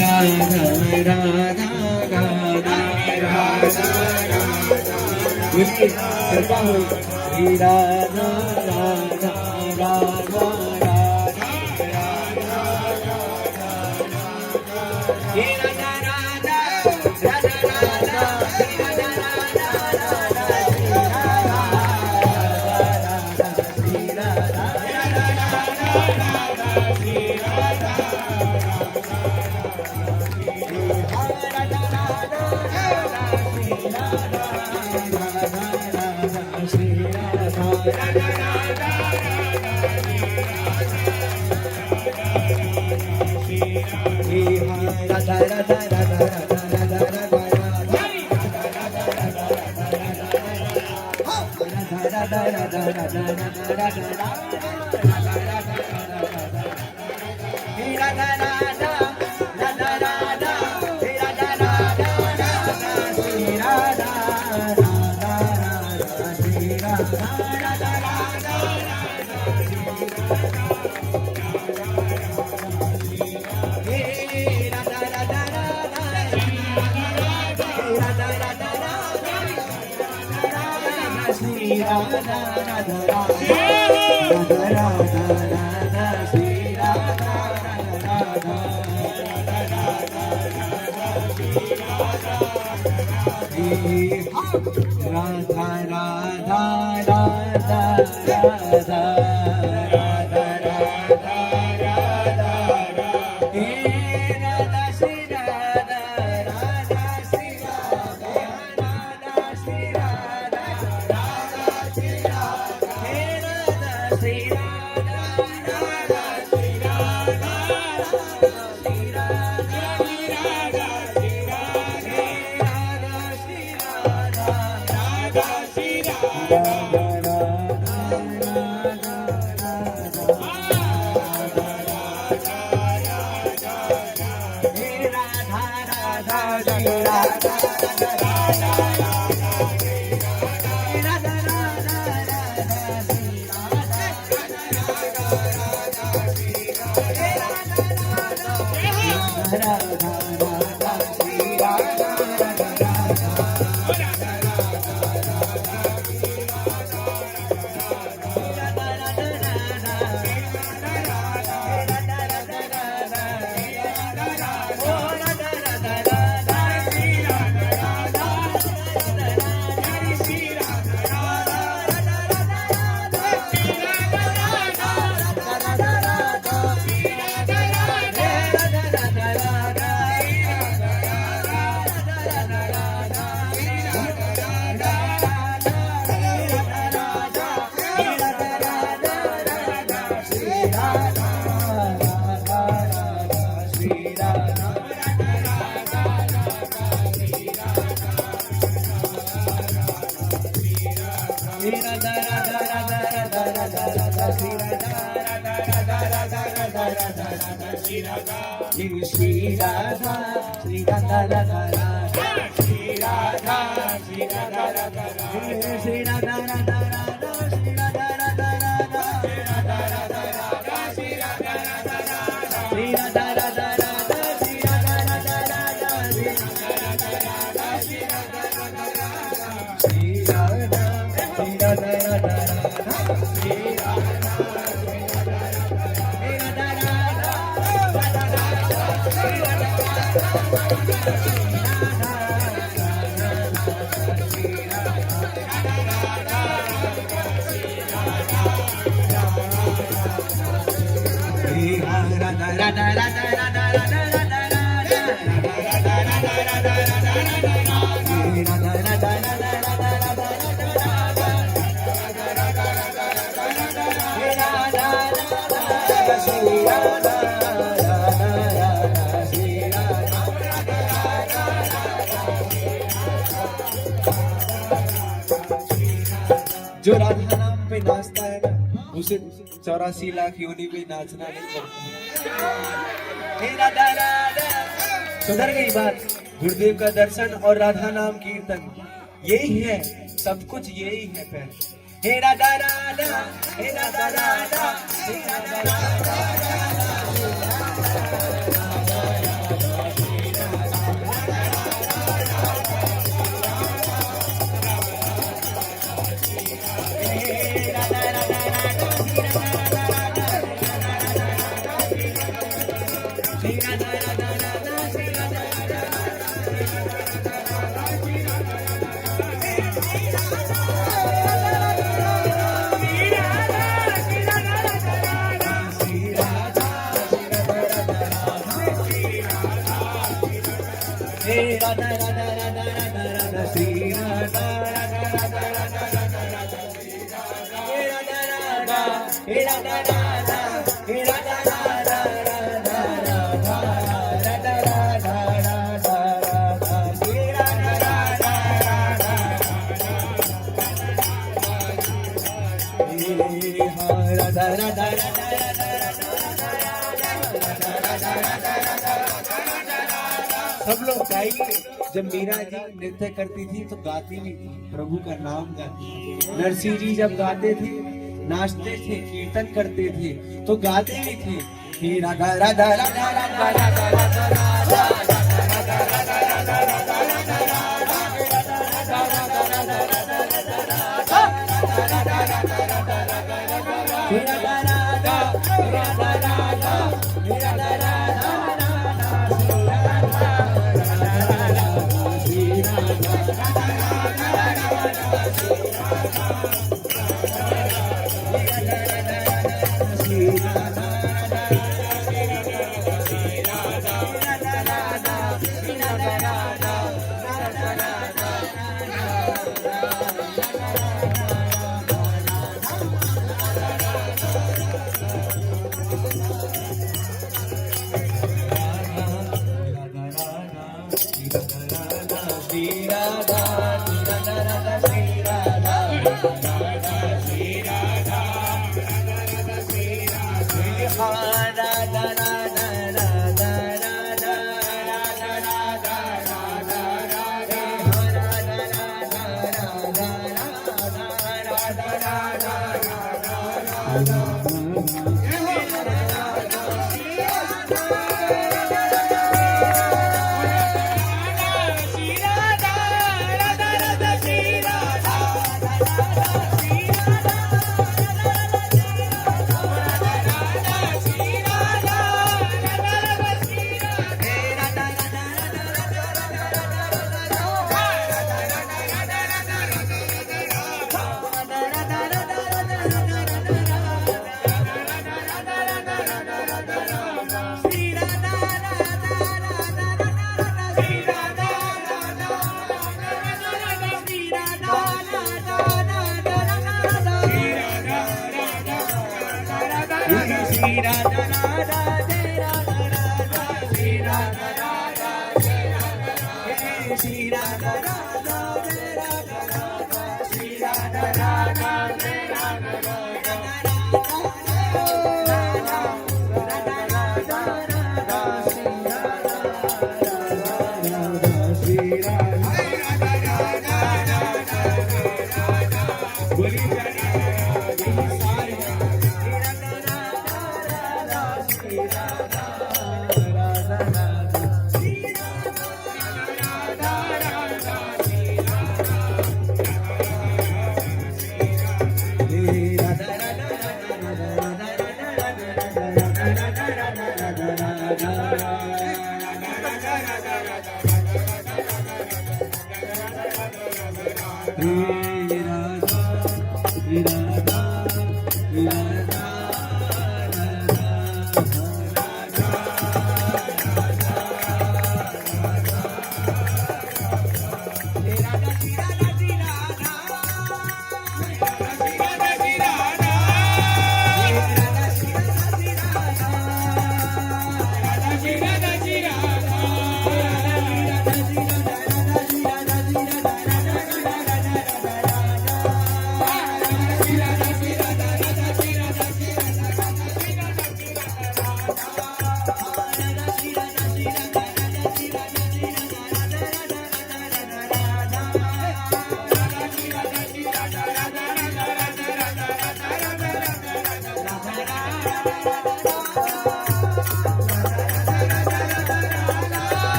राधा राधा राधा राधा उसकी कृपा हो श्री राधा राधा राधा राधा राधा राधा राधा राधा राधा राधा हे राधा श्री राधा राधा श्री राधा राधा श्री राधा राधा श्री राधा हे Radha Shri Radha Radha Shri Radha Shri Radha Shri Radha Shri Shri Radha, Shri Radha, Radha, Radha, Shri Radha, Shri Radha, Radha, Radha, Shri Radha, Radha, Radha, Shri Radha, Radha, Radha, Shri Radha, Radha, Radha, Shri Radha, Radha, Radha, Shri Radha, Radha, Radha, Shri Radha, Radha, Radha, Shri Radha, Radha, Radha, Shri Radha, Radha, Radha, Shri Radha, Shri Radha, Radha, Radha, Shri Radha. जो राधा नाम पे नाचता है ना उसे 84 लाख योनि पे नाचना नहीं पड़ता। सुधर गई बात। गुरुदेव का दर्शन और राधा नाम कीर्तन यही है, सब कुछ यही है। फिर हे राधा राधा, हे राधा राधा, हे Radha Radha, Radha Radha Radha Radha Radha Shri Radha Radha Radha Radha Radha Radha Shri Radha Radha Radha Radha Radha Radha Radha Radha Radha Radha Shri Radha Radha Radha Radha सब लोग गाइए। जब मीरा जी नृत्य करती थी तो गाती भी थी, प्रभु का नाम गाती थी। नरसिंह जी जब गाते थे, नाचते थे, कीर्तन करते थे तो गाते भी थे कि Radha Radha Radha Radha Radha Radha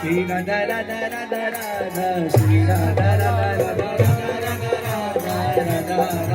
Shri Radha Radha Radha Radha Shri Radha Radha Radha Radha Radha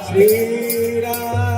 Shri Ram